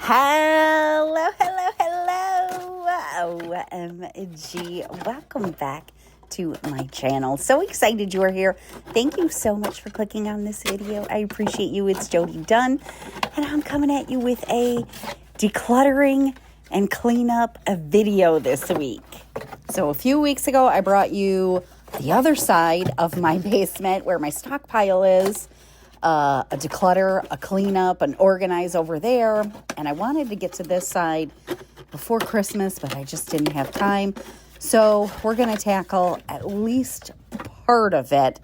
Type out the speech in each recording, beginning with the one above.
Hello, hello, hello. OMG. Welcome back to my channel. So excited you are here. Thank you so much for clicking on this video. I appreciate you. It's Jody Dunn, and I'm coming at you with a decluttering and cleanup video this week. So a few weeks ago, I brought you the other side of my basement where my stockpile is. A declutter, a cleanup, an organize over there. And I wanted to get to this side before Christmas, but I just didn't have time. So we're going to tackle at least part of it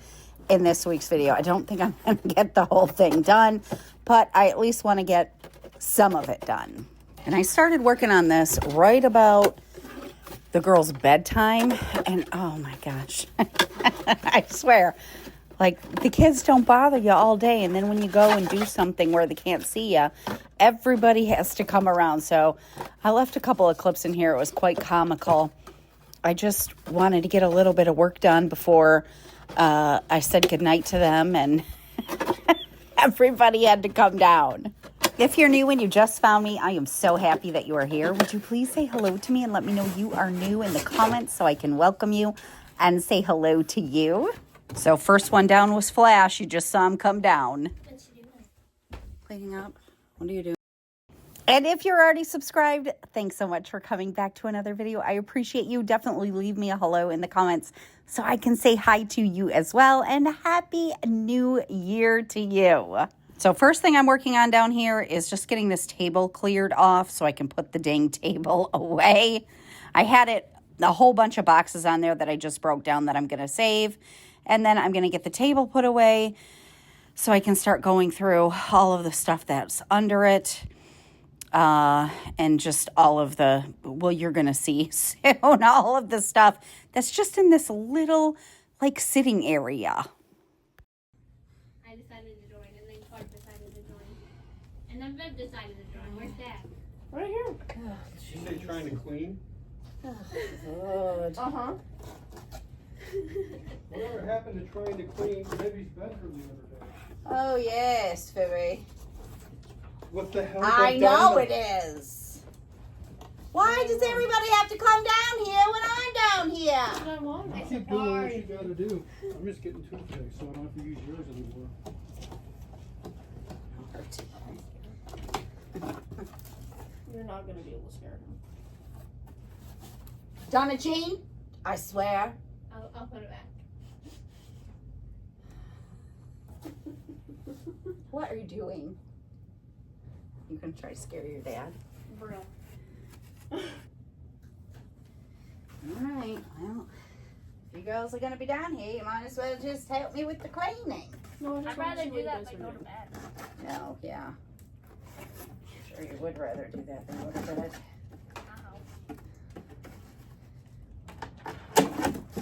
in this week's video. I don't think I'm going to get the whole thing done, but I at least want to get some of it done. And I started working on this right about the girls' bedtime. And oh my gosh, I swear. Like, the kids don't bother you all day, and then when you go and do something where they can't see you, everybody has to come around. So I left a couple of clips in here. It was quite comical. I just wanted to get a little bit of work done before I said goodnight to them, and everybody had to come down. If you're new and you just found me, I am so happy that you are here. Would you please say hello to me and let me know you are new in the comments so I can welcome you and say hello to you? So first one down was Flash. You just saw him come down. What's she doing? Cleaning up. What are you doing? And if you're already subscribed, thanks so much for coming back to another video. I appreciate you. Definitely leave me a hello in the comments so I can say hi to you as well. And Happy New Year to you. So first thing I'm working on down here is just getting this table cleared off so I can put the dang table away. I had a whole bunch of boxes on there that I just broke down that I'm going to save. And then I'm going to get the table put away so I can start going through all of the stuff that's under it. And just all of the, well, you're going to see soon, all of the stuff that's just in this little, like, sitting area. I decided to join, and then Clark decided to join. And then Viv decided to join. Where's Dad? Right here. Is they trying to clean? Uh-huh. Whatever happened to trying to clean Libby's bedroom the other day? Oh, yes, Phoebe. What the hell? I know it is. Why does everybody have to come down here when I'm down here? I want You keep doing what you gotta do. I'm just getting toothpaste, so I don't have to use yours anymore. You're not gonna be able to scare him. Donna Jean, I swear. I'll put it back. What are you doing? You gonna try to scare your dad? Bruh. All right, well, if you girls are gonna be down here, you might as well just help me with the cleaning. No, I'd rather do that than go to bed. No, yeah. I'm sure you would rather do that than go to bed.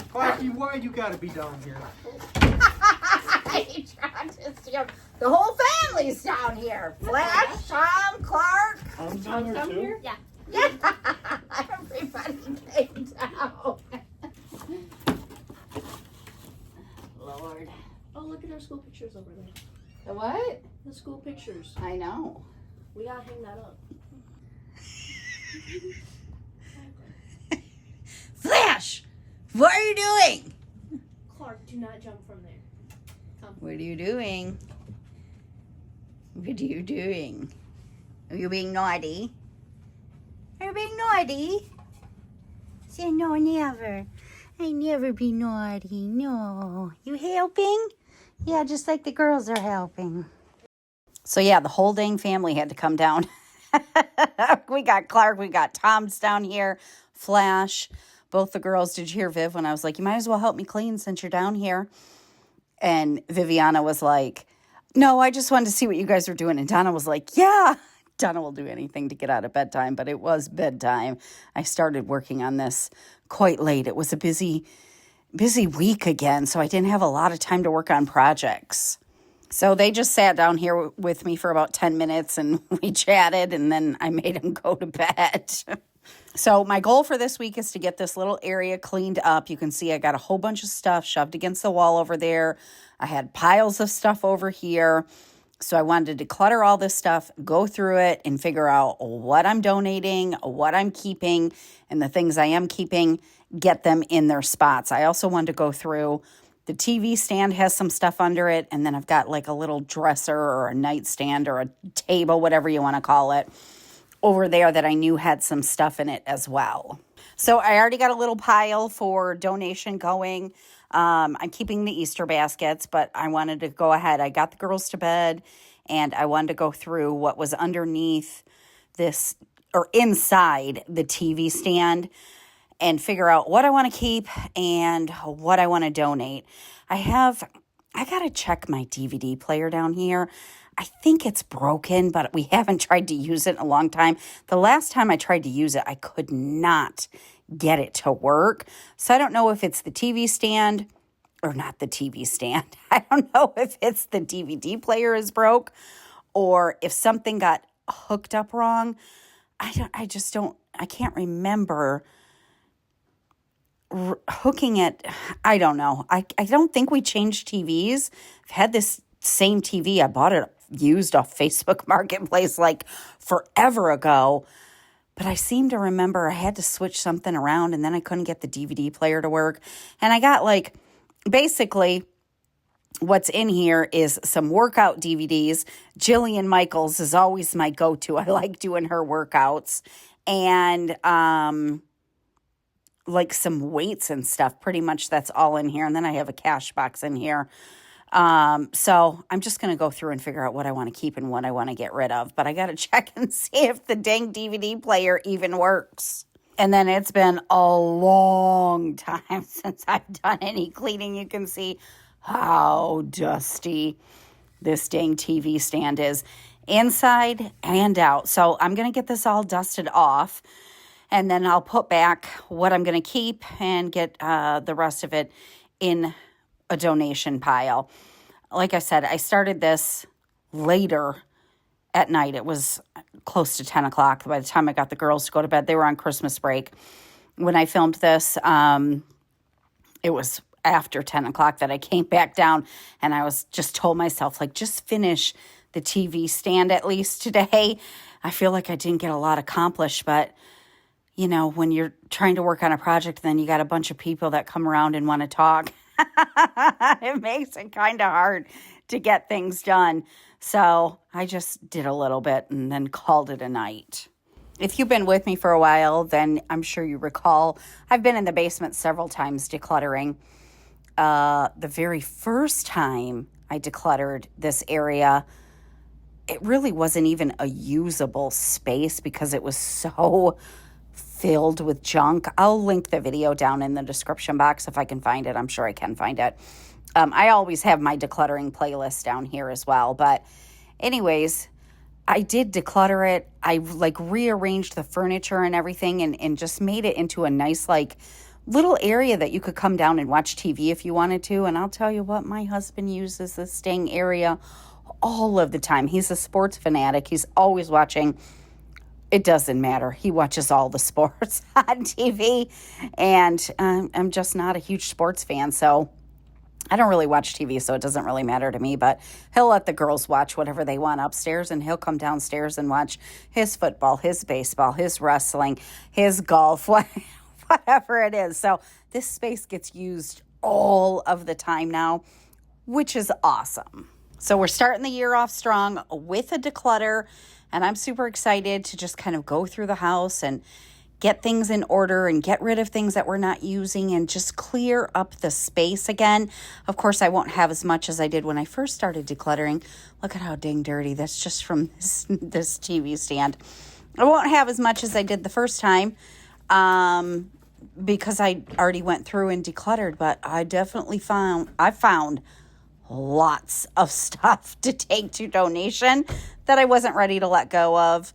Clarky, why you gotta be down here? He tried to steal. The whole family's down here. Flash, Tom, Clark. I'm down there too. Yeah. Yeah, everybody came down. Lord. Oh, look at our school pictures over there. The what? The school pictures. I know. We gotta hang that up. Flash, what are you doing? Clark, do not jump from there. Come. What are you doing? What are you doing? Are you being naughty? Are you being naughty? Say no, never. I never be naughty. No. You helping? Yeah, just like the girls are helping. So yeah, the whole dang family had to come down. We got Clark, we got Tom's down here, Flash, both the girls. Did you hear Viv when I was like, you might as well help me clean since you're down here? And Viviana was like, no, I just wanted to see what you guys were doing. And Donna was like, yeah. Donna will do anything to get out of bedtime, but it was bedtime. I started working on this quite late. It was a busy week again, so I didn't have a lot of time to work on projects. So they just sat down here with me for about 10 minutes and we chatted, and then I made them go to bed. So my goal for this week is to get this little area cleaned up. You can see I got a whole bunch of stuff shoved against the wall over there. I had piles of stuff over here. So I wanted to declutter all this stuff, go through it, and figure out what I'm donating, what I'm keeping, and the things I am keeping, get them in their spots. I also wanted to go through, the TV stand has some stuff under it, and then I've got like a little dresser or a nightstand or a table, whatever you want to call it, over there that I knew had some stuff in it as well. So I already got a little pile for donation going. I'm keeping the Easter baskets, but I wanted to go ahead. I got the girls to bed, and I wanted to go through what was underneath this, or inside the TV stand, and figure out what I want to keep and what I want to donate. I got to check my DVD player down here. I think it's broken, but we haven't tried to use it in a long time. The last time I tried to use it, I could not get it to work. So I don't know if it's the TV stand, or not the TV stand. I don't know if it's the DVD player is broke, or if something got hooked up wrong. I can't remember hooking it. I don't know. I don't think we changed TVs. I've had this same TV. I bought it used off Facebook Marketplace like forever ago. But I seem to remember I had to switch something around, and then I couldn't get the DVD player to work. And I got basically what's in here is some workout DVDs. Jillian Michaels is always my go-to. I like doing her workouts. And some weights and stuff. Pretty much that's all in here. And then I have a cash box in here. So I'm just going to go through and figure out what I want to keep and what I want to get rid of. But I got to check and see if the dang DVD player even works. And then it's been a long time since I've done any cleaning. You can see how dusty this dang TV stand is inside and out. So I'm going to get this all dusted off. And then I'll put back what I'm going to keep and get the rest of it in a donation pile. Like I said, I started this later at night. It was close to 10 o'clock. By the time I got the girls to go to bed, they were on Christmas break. When I filmed this, it was after 10 o'clock that I came back down, and I was just told myself, just finish the TV stand at least today. I feel like I didn't get a lot accomplished, but when you're trying to work on a project, then you got a bunch of people that come around and want to talk. It makes it kind of hard to get things done. So I just did a little bit and then called it a night. If you've been with me for a while, then I'm sure you recall I've been in the basement several times decluttering. The very first time I decluttered this area, it really wasn't even a usable space because it was so filled with junk. I'll link the video down in the description box if I can find it. I'm sure I can find it. I always have my decluttering playlist down here as well. But anyways, I did declutter it. I rearranged the furniture and everything and just made it into a nice little area that you could come down and watch TV if you wanted to. And I'll tell you what, my husband uses this dang area all of the time. He's a sports fanatic. He's always watching. It doesn't matter. He watches all the sports on TV, and I'm just not a huge sports fan, so I don't really watch TV, so it doesn't really matter to me, but he'll let the girls watch whatever they want upstairs, and he'll come downstairs and watch his football, his baseball, his wrestling, his golf, whatever it is. So this space gets used all of the time now, which is awesome. So we're starting the year off strong with a declutter. And I'm super excited to just kind of go through the house and get things in order and get rid of things that we're not using and just clear up the space again. Of course, I won't have as much as I did when I first started decluttering. Look at how dang dirty. That's just from this TV stand. I won't have as much as I did the first time because I already went through and decluttered, but I definitely found lots of stuff to take to donation that I wasn't ready to let go of.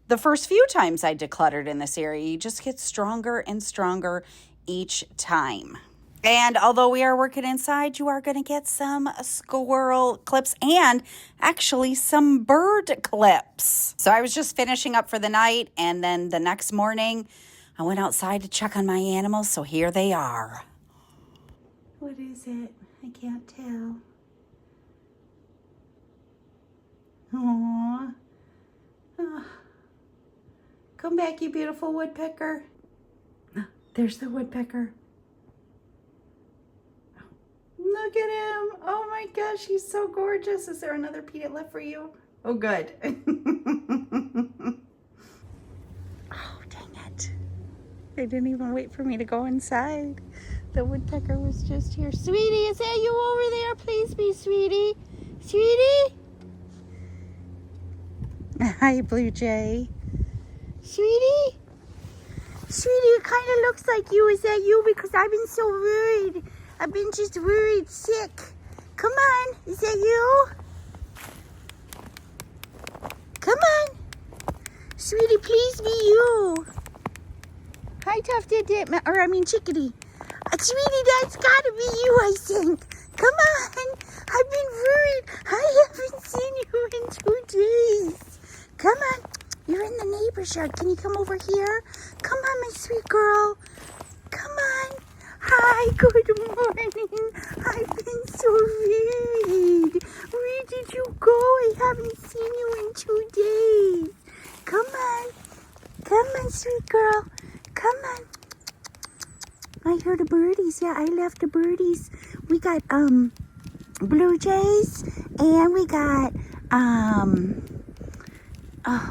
The first few times I decluttered in this area, you just get stronger and stronger each time. And although we are working inside, you are going to get some squirrel clips and actually some bird clips. So I was just finishing up for the night, and then the next morning I went outside to check on my animals, so here they are. What is it? I can't tell. Aww. Come back, you beautiful woodpecker. There's the woodpecker. Look at him. Oh my gosh, he's so gorgeous. Is there another peanut left for you? Oh, good. Oh, dang it. They didn't even wait for me to go inside. The woodpecker was just here. Sweetie, is that you over there? Please be, sweetie. Sweetie? Hi, Blue Jay. Sweetie? Sweetie, it kind of looks like you. Is that you? Because I've been so worried. I've been just worried sick. Come on. Is that you? Come on. Sweetie, please be you. Hi, Tufted, Chickadee. Sweetie, that's gotta be you, I think. Come on. I've been worried. I haven't seen you in 2 days. Come on. You're in the neighbor's yard. Can you come over here? Come on, my sweet girl. Come on. Hi, good morning. I've been so worried. Where did you go? I haven't seen you in 2 days. Come on. Come on, sweet girl. Come on. I heard the birdies. Yeah, I left the birdies. We got blue jays and we got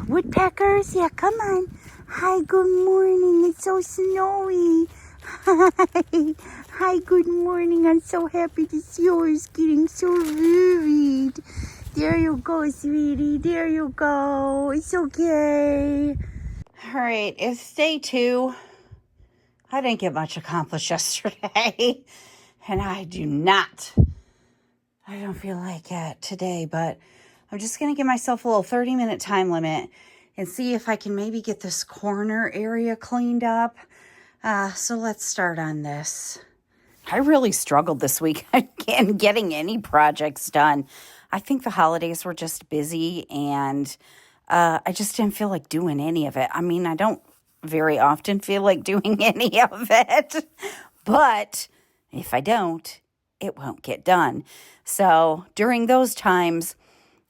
woodpeckers. Yeah, come on. Hi, good morning. It's so snowy. Hi. Hi, good morning. I'm so happy to see you. I was getting so worried. There you go, sweetie. There you go. It's okay. All right, it's day 2. I didn't get much accomplished yesterday. And I don't feel like it today, but I'm just going to give myself a little 30-minute time limit and see if I can maybe get this corner area cleaned up. So let's start on this. I really struggled this week in getting any projects done. I think the holidays were just busy and I just didn't feel like doing any of it. I mean, I don't very often feel like doing any of it, but if I don't, it won't get done. So during those times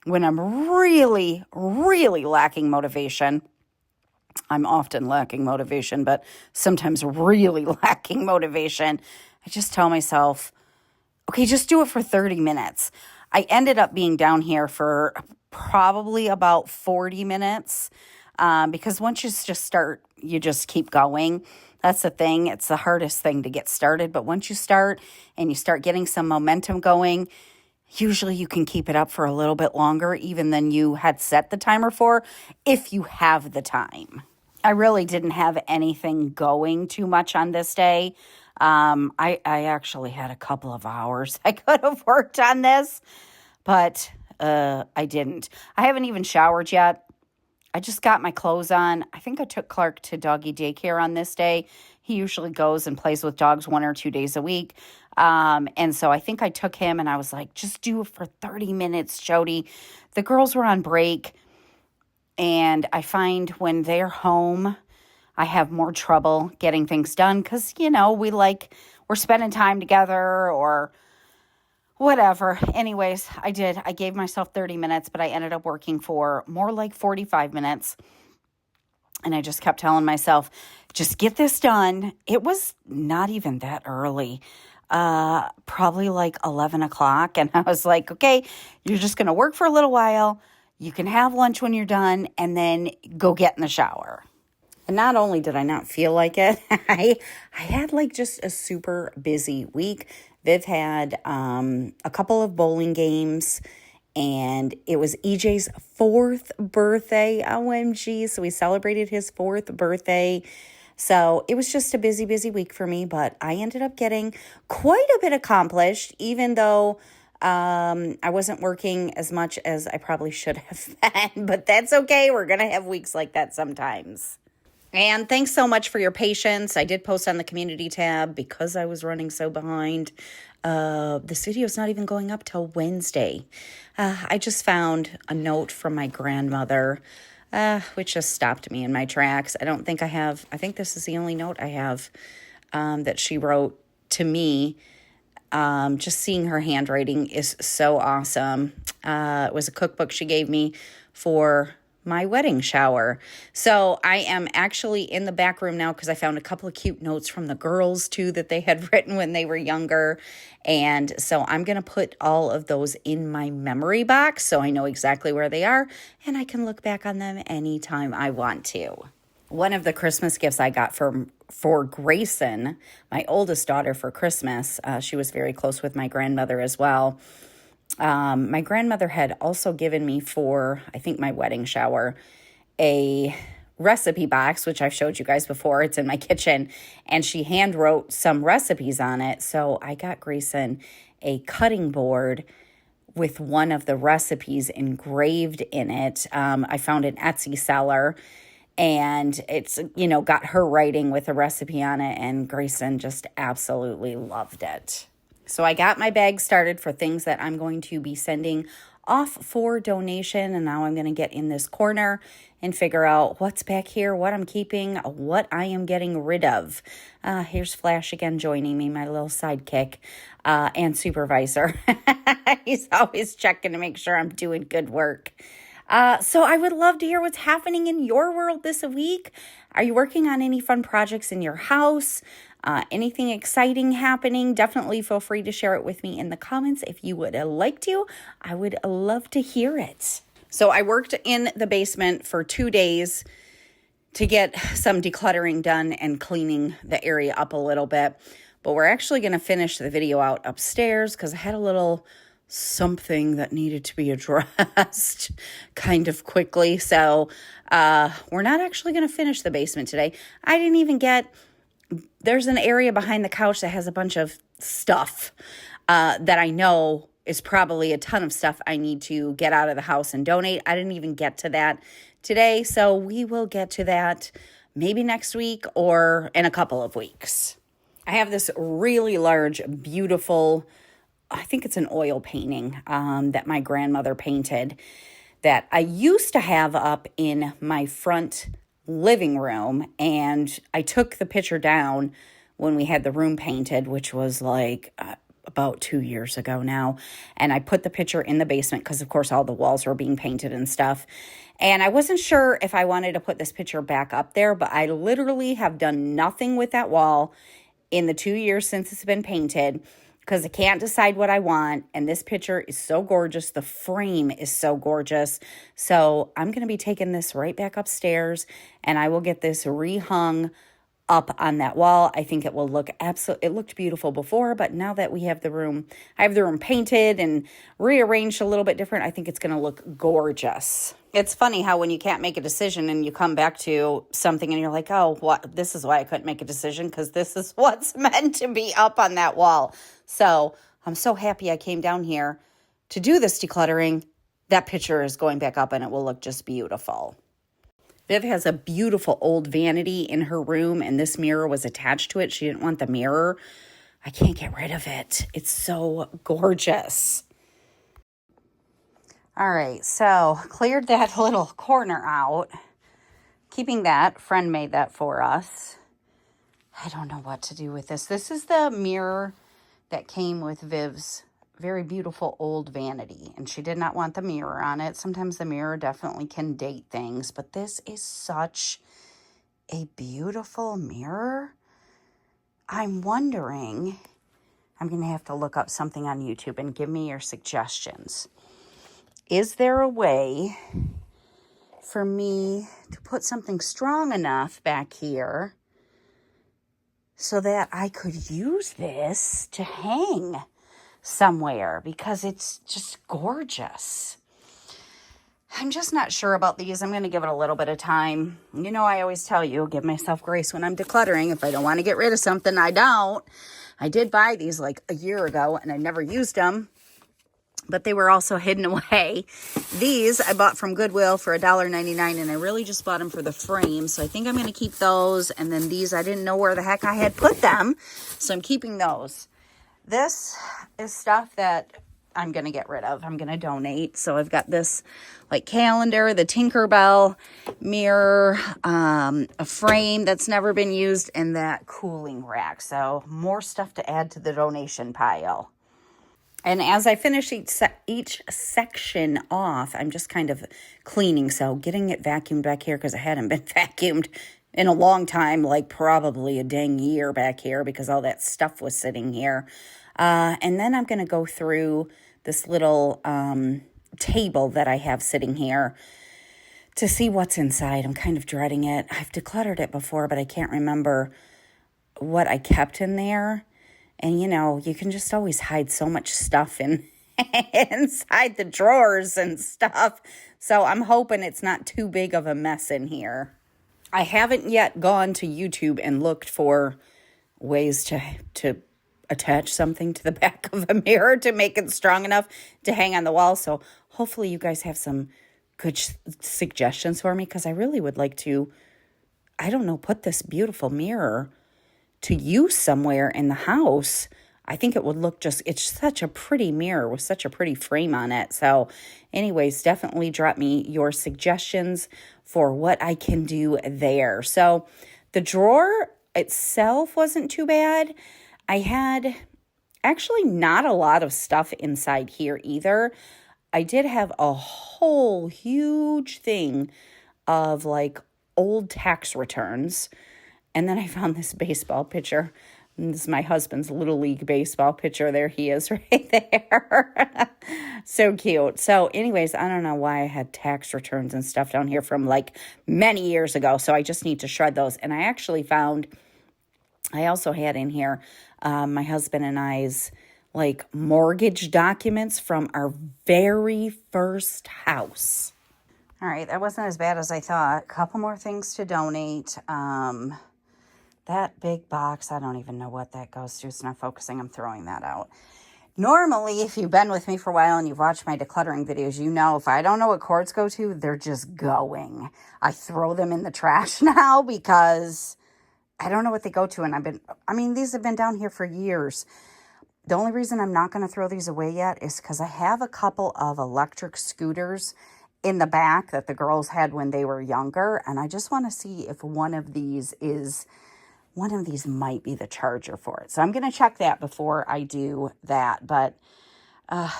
when I'm really, really lacking motivation, I'm often lacking motivation, but sometimes really lacking motivation, I just tell myself, okay, just do it for 30 minutes. I ended up being down here for probably about 40 minutes because once you just start, you just keep going. That's the thing. It's the hardest thing to get started. But once you start and you start getting some momentum going, usually you can keep it up for a little bit longer even than you had set the timer for if you have the time. I really didn't have anything going too much on this day. I actually had a couple of hours I could have worked on this, but I didn't. I haven't even showered yet. I just got my clothes on. I think I took Clark to doggy daycare on this day. He usually goes and plays with dogs 1 or 2 days a week. And so I think I took him and I was like, just do it for 30 minutes, Jody. The girls were on break. And I find when they're home, I have more trouble getting things done because, we're spending time together or whatever. Anyways, I did. I gave myself 30 minutes, but I ended up working for more like 45 minutes. And I just kept telling myself, just get this done. It was not even that early, probably like 11 o'clock. And I was like, okay, you're just going to work for a little while. You can have lunch when you're done and then go get in the shower. And not only did I not feel like it, I had like just a super busy week. Viv had a couple of bowling games and it was EJ's 4th birthday. OMG. So we celebrated his 4th birthday. So it was just a busy, busy week for me, but I ended up getting quite a bit accomplished, even though I wasn't working as much as I probably should have been, but that's okay. We're going to have weeks like that sometimes. And thanks so much for your patience. I did post on the community tab because I was running so behind. This video is not even going up till Wednesday. I just found a note from my grandmother, which just stopped me in my tracks. I think this is the only note I have that she wrote to me Just seeing her handwriting is so awesome. It was a cookbook she gave me for my wedding shower. So I am actually in the back room now because I found a couple of cute notes from the girls too that they had written when they were younger. And so I'm going to put all of those in my memory box so I know exactly where they are and I can look back on them anytime I want to. One of the Christmas gifts I got for Grayson, my oldest daughter, for Christmas, she was very close with my grandmother as well. My grandmother had also given me for, I think, my wedding shower, a recipe box, which I've showed you guys before. It's in my kitchen, and she hand wrote some recipes on it. So I got Grayson a cutting board with one of the recipes engraved in it. I found an Etsy seller, and it's, got her writing with a recipe on it, and Grayson just absolutely loved it. So I got my bag started for things that I'm going to be sending off for donation. And now I'm going to get in this corner and figure out what's back here, what I'm keeping, what I am getting rid of. Here's Flash again joining me, my little sidekick and supervisor. He's always checking to make sure I'm doing good work. So I would love to hear what's happening in your world this week. Are you working on any fun projects in your house? Anything exciting happening? Definitely feel free to share it with me in the comments if you would like to. I would love to hear it. So I worked in the basement for 2 days to get some decluttering done and cleaning the area up a little bit. But we're actually going to finish the video out upstairs because I had a little something that needed to be addressed kind of quickly. So we're not actually going to finish the basement today. I didn't even there's an area behind the couch that has a bunch of stuff that I know is probably a ton of stuff I need to get out of the house and donate. I didn't even get to that today. So we will get to that maybe next week or in a couple of weeks. I have this really large, beautiful, I think it's an oil painting that my grandmother painted that I used to have up in my front living room. And I took the picture down when we had the room painted, which was like about 2 years ago now. And I put the picture in the basement because, of course, all the walls were being painted and stuff. And I wasn't sure if I wanted to put this picture back up there, but I literally have done nothing with that wall in the 2 years since it's been painted because I can't decide what I want. And this picture is so gorgeous. The frame is so gorgeous. So I'm going to be taking this right back upstairs and I will get this rehung up on that wall. I think it will look it looked beautiful before, but now that we have I have the room painted and rearranged a little bit different, I think it's going to look gorgeous. It's funny how when you can't make a decision and you come back to something and you're like, oh, what? This is why I couldn't make a decision because this is what's meant to be up on that wall. So I'm so happy I came down here to do this decluttering. That picture is going back up and it will look just beautiful. Viv has a beautiful old vanity in her room and this mirror was attached to it. She didn't want the mirror. I can't get rid of it. It's so gorgeous. All right, so cleared that little corner out. Keeping that, friend made that for us. I don't know what to do with this. This is the mirror that came with Viv's very beautiful old vanity, and she did not want the mirror on it. Sometimes the mirror definitely can date things, but this is such a beautiful mirror. I'm wondering, I'm going to have to look up something on YouTube and give me your suggestions. Is there a way for me to put something strong enough back here so that I could use this to hang somewhere because it's just gorgeous? I'm just not sure about these. I'm going to give it a little bit of time. You know, I always tell you, give myself grace when I'm decluttering. If I don't want to get rid of something, I don't. I did buy these like a year ago and I never used them, but they were also hidden away. These I bought from Goodwill for $1.99 and I really just bought them for the frame. So I think I'm going to keep those. And then these, I didn't know where the heck I had put them. So I'm keeping those. This is stuff that I'm going to get rid of. I'm going to donate. So I've got this like calendar, the Tinkerbell mirror, a frame that's never been used, and that cooling rack. So more stuff to add to the donation pile. And as I finish each section off, I'm just kind of cleaning. So getting it vacuumed back here because it hadn't been vacuumed in a long time, like probably a dang year back here because all that stuff was sitting here. And then I'm going to go through this little table that I have sitting here to see what's inside. I'm kind of dreading it. I've decluttered it before, but I can't remember what I kept in there. And, you know, you can just always hide so much stuff inside the drawers and stuff. So I'm hoping it's not too big of a mess in here. I haven't yet gone to YouTube and looked for ways to attach something to the back of a mirror to make it strong enough to hang on the wall. So hopefully you guys have some good suggestions for me because I really would like to, I don't know, put this beautiful mirror to use somewhere in the house. I think it would look it's such a pretty mirror with such a pretty frame on it. So anyways, definitely drop me your suggestions for what I can do there. So the drawer itself wasn't too bad. I had actually not a lot of stuff inside here either. I did have a whole huge thing of like old tax returns. And then I found this baseball pitcher. And this is my husband's Little League baseball pitcher. There he is right there. So cute. So anyways, I don't know why I had tax returns and stuff down here from like many years ago. So I just need to shred those. And I actually found, I also had in here my husband and I's like mortgage documents from our very first house. All right, that wasn't as bad as I thought. A couple more things to donate. That big box, I don't even know what that goes to. It's not focusing. I'm throwing that out. Normally, if you've been with me for a while and you've watched my decluttering videos, you know if I don't know what cords go to, they're just going. I throw them in the trash now because I don't know what they go to. And these have been down here for years. The only reason I'm not going to throw these away yet is because I have a couple of electric scooters in the back that the girls had when they were younger. And I just want to see if one of these might be the charger for it. So I'm going to check that before I do that. But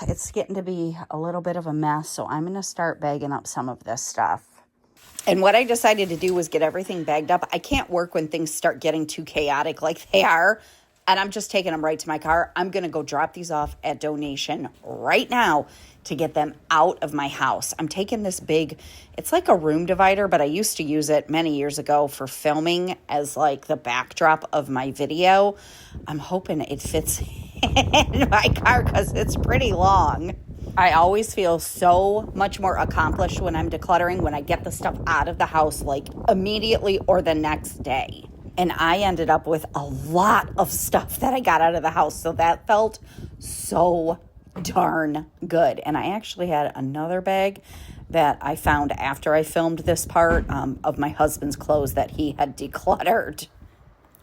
it's getting to be a little bit of a mess. So I'm going to start bagging up some of this stuff. And what I decided to do was get everything bagged up. I can't work when things start getting too chaotic like they are. And I'm just taking them right to my car. I'm going to go drop these off at donation right now to get them out of my house. I'm taking this big, it's like a room divider, but I used to use it many years ago for filming as like the backdrop of my video. I'm hoping it fits in my car because it's pretty long. I always feel so much more accomplished when I'm decluttering, when I get the stuff out of the house like immediately or the next day. And I ended up with a lot of stuff that I got out of the house. So that felt so darn good. And I actually had another bag that I found after I filmed this part of my husband's clothes that he had decluttered.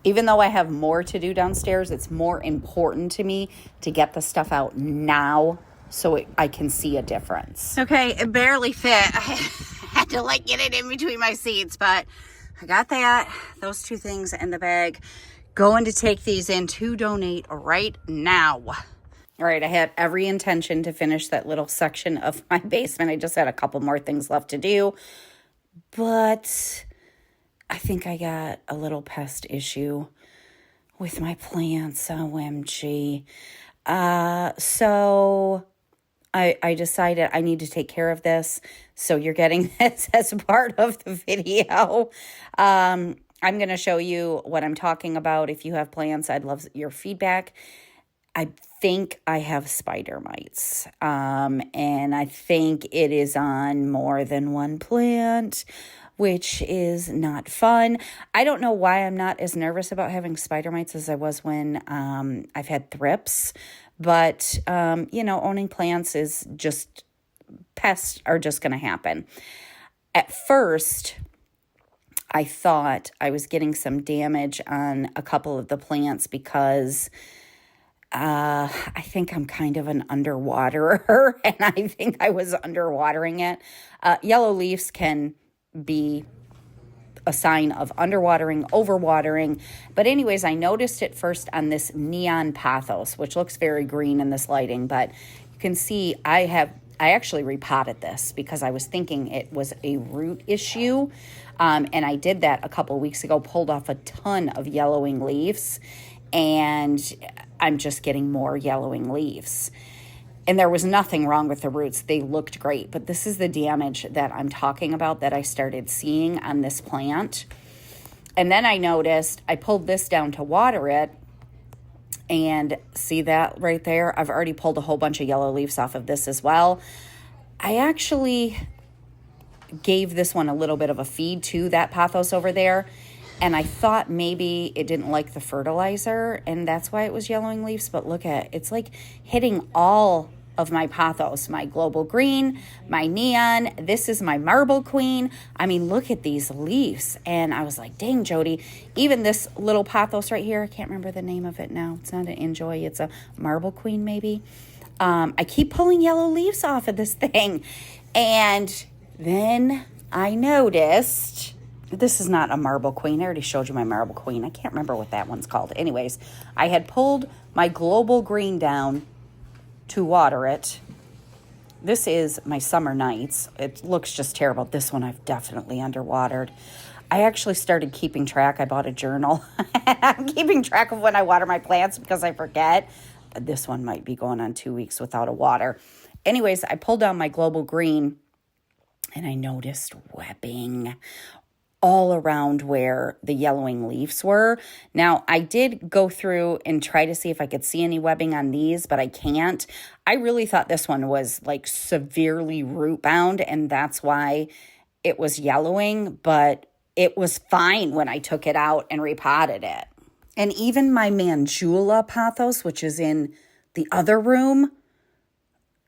Even though I have more to do downstairs, it's more important to me to get the stuff out now so I can see a difference. Okay, it barely fit. I had to like get it in between my seats, but I got those two things in the bag. Going to take these in to donate right now. All right, I had every intention to finish that little section of my basement. I just had a couple more things left to do. But I think I got a little pest issue with my plants. OMG. So I decided I need to take care of this. So you're getting this as part of the video. I'm going to show you what I'm talking about. If you have plants, I'd love your feedback. I think I have spider mites. And I think it is on more than one plant, which is not fun. I don't know why I'm not as nervous about having spider mites as I was when I've had thrips. But, owning plants is just, pests are just going to happen. At first, I thought I was getting some damage on a couple of the plants because I think I'm kind of an underwaterer, and I think I was underwatering it. Yellow leaves can be a sign of underwatering, overwatering. But anyways, I noticed it first on this neon pothos, which looks very green in this lighting, but you can see I actually repotted this because I was thinking it was a root issue. And I did that a couple weeks ago, pulled off a ton of yellowing leaves, and I'm just getting more yellowing leaves. And there was nothing wrong with the roots. They looked great. But this is the damage that I'm talking about that I started seeing on this plant. And then I noticed, I pulled this down to water it. And see that right there? I've already pulled a whole bunch of yellow leaves off of this as well. I actually gave this one a little bit of a feed to that pothos over there. And I thought maybe it didn't like the fertilizer, and that's why it was yellowing leaves. But look at it. It's like hitting all of my pothos, my global green, my neon. This is my marble queen. I mean, look at these leaves. And I was like, dang, Jody, even this little pothos right here, I can't remember the name of it now. It's not an enjoy. It's a marble queen maybe. I keep pulling yellow leaves off of this thing. And then I noticed, this is not a marble queen. I already showed you my marble queen. I can't remember what that one's called. Anyways, I had pulled my global green down to water it. This is my summer nights. It looks just terrible. This one I've definitely underwatered. I actually started keeping track. I bought a journal. I'm keeping track of when I water my plants because I forget. But this one might be going on 2 weeks without a water. Anyways, I pulled down my global green and I noticed webbing all around where the yellowing leaves were. Now, I did go through and try to see if I could see any webbing on these, but I can't. I really thought this one was like severely root bound, and that's why it was yellowing, but it was fine when I took it out and repotted it. And even my Mandula pothos, which is in the other room,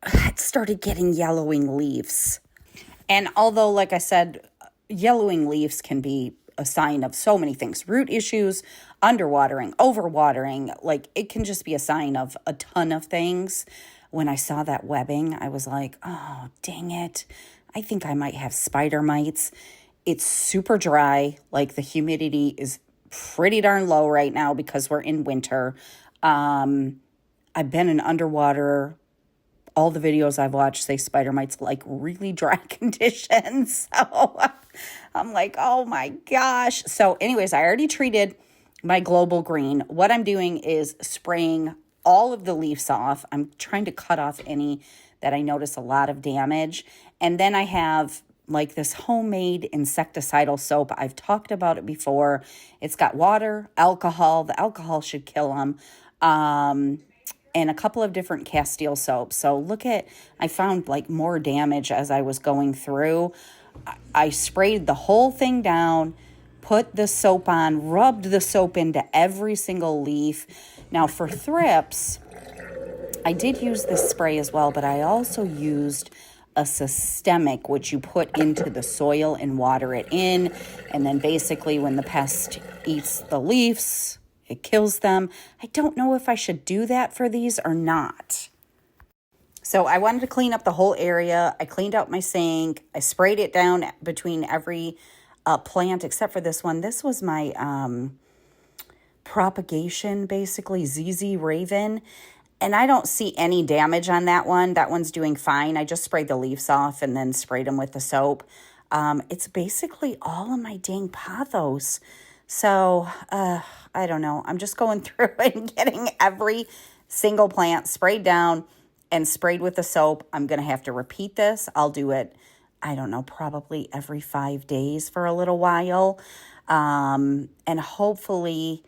had started getting yellowing leaves. And although, like I said, yellowing leaves can be a sign of so many things. Root issues, underwatering, overwatering. Like, it can just be a sign of a ton of things. When I saw that webbing, I was like, oh, dang it. I think I might have spider mites. It's super dry. Like, the humidity is pretty darn low right now because we're in winter. I've been an underwater. All the videos I've watched say spider mites like really dry conditions. So I'm like, oh my gosh. So anyways, I already treated my global green. What I'm doing is spraying all of the leaves off. I'm trying to cut off any that I notice a lot of damage. And then I have like this homemade insecticidal soap. I've talked about it before. It's got water, alcohol. The alcohol should kill them. And a couple of different Castile soaps. So look at, I found like more damage as I was going through. I sprayed the whole thing down, put the soap on, rubbed the soap into every single leaf. Now for thrips, I did use this spray as well, but I also used a systemic, which you put into the soil and water it in. And then basically when the pest eats the leaves, it kills them. I don't know if I should do that for these or not. So I wanted to clean up the whole area. I cleaned out my sink. I sprayed it down between every plant except for this one. This was my propagation, basically, ZZ Raven. And I don't see any damage on that one. That one's doing fine. I just sprayed the leaves off and then sprayed them with the soap. It's basically all of my dang pothos. So, I don't know. I'm just going through and getting every single plant sprayed down and sprayed with the soap. I'm going to have to repeat this. I'll do it, I don't know, probably every 5 days for a little while. And hopefully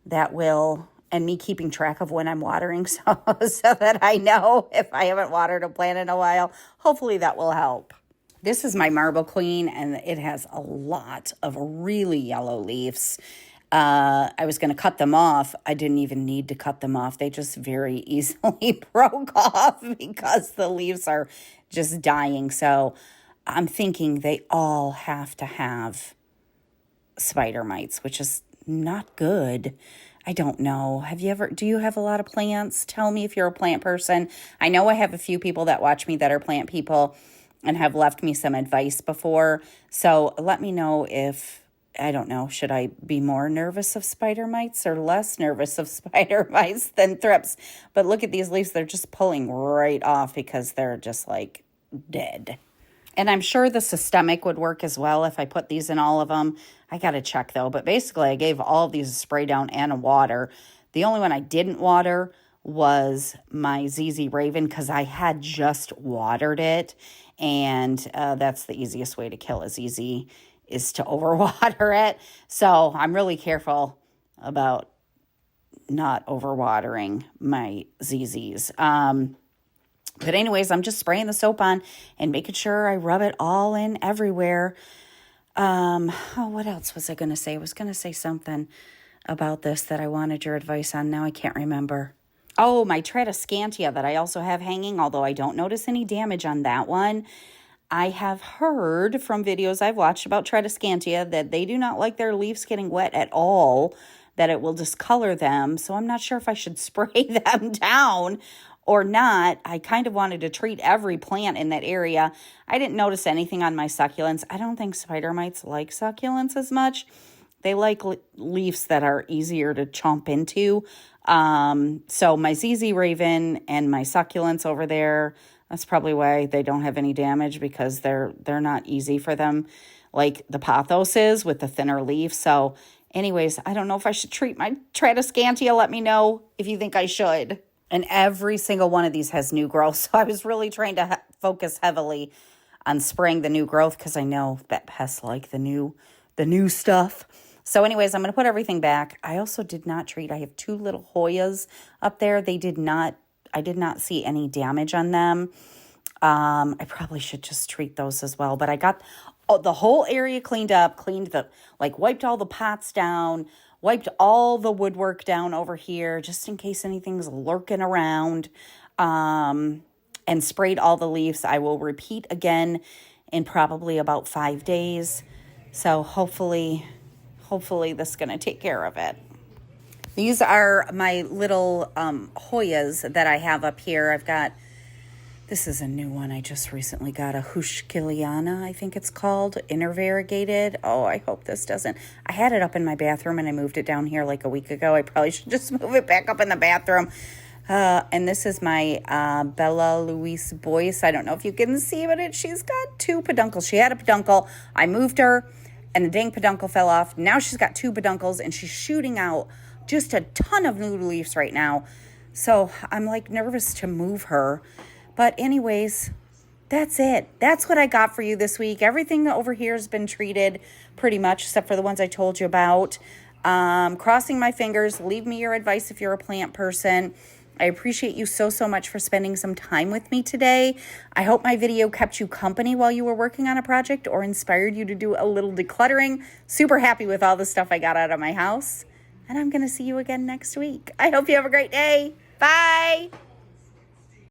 that will, and me keeping track of when I'm watering so that I know if I haven't watered a plant in a while, hopefully that will help. This is my Marble Queen, and it has a lot of really yellow leaves. I was going to cut them off. I didn't even need to cut them off. They just very easily broke off because the leaves are just dying. So I'm thinking they all have to have spider mites, which is not good. I don't know. Do you have a lot of plants? Tell me if you're a plant person. I know I have a few people that watch me that are plant people and have left me some advice before. So let me know if, I don't know, should I be more nervous of spider mites or less nervous of spider mites than thrips? But look at these leaves. They're just pulling right off because they're just like dead. And I'm sure the systemic would work as well if I put these in all of them. I got to check though. But basically I gave all of these a spray down and a water. The only one I didn't water was my ZZ Raven because I had just watered it. And that's the easiest way to kill a ZZ is to overwater it. So I'm really careful about not overwatering my ZZs. But anyways, I'm just spraying the soap on and making sure I rub it all in everywhere. What else was I going to say? I was going to say something about this that I wanted your advice on. Now I can't remember. Oh, my Tradescantia that I also have hanging, although I don't notice any damage on that one. I have heard from videos I've watched about Tradescantia that they do not like their leaves getting wet at all, that it will discolor them. So I'm not sure if I should spray them down or not. I kind of wanted to treat every plant in that area. I didn't notice anything on my succulents. I don't think spider mites like succulents as much. They like leaves that are easier to chomp into. So my ZZ Raven and my succulents over there, that's probably why they don't have any damage, because they're not easy for them like the pothos is with the thinner leaf. So anyways, I don't know if I should treat my Tradescantia. Let me know if you think I should. And every single one of these has new growth. So I was really trying to focus heavily on spraying the new growth because I know that pests like the new stuff. So anyways, I'm going to put everything back. I also did not treat. I have 2 little Hoyas up there. I did not see any damage on them. I probably should just treat those as well. But I got the whole area cleaned up, wiped all the pots down, wiped all the woodwork down over here just in case anything's lurking around, and sprayed all the leaves. I will repeat again in probably about 5 days. So hopefully this is going to take care of it. These are my little Hoyas that I have up here. This is a new one I just recently got, a Hushkiliana, I think it's called, intervariegated. Oh, I hope this doesn't. I had it up in my bathroom and I moved it down here like a week ago. I probably should just move it back up in the bathroom. And this is my Bella Louise Boyce. I don't know if you can see, but she's got 2 peduncles. She had a peduncle. I moved her and the dang peduncle fell off. Now she's got 2 peduncles and she's shooting out just a ton of new leaves right now. So I'm like nervous to move her. But anyways, that's it. That's what I got for you this week. Everything over here has been treated pretty much, except for the ones I told you about. Crossing my fingers. Leave me your advice if you're a plant person. I appreciate you so much for spending some time with me today. I hope my video kept you company while you were working on a project or inspired you to do a little decluttering. Super happy with all the stuff I got out of my house. And I'm going to see you again next week. I hope you have a great day. Bye.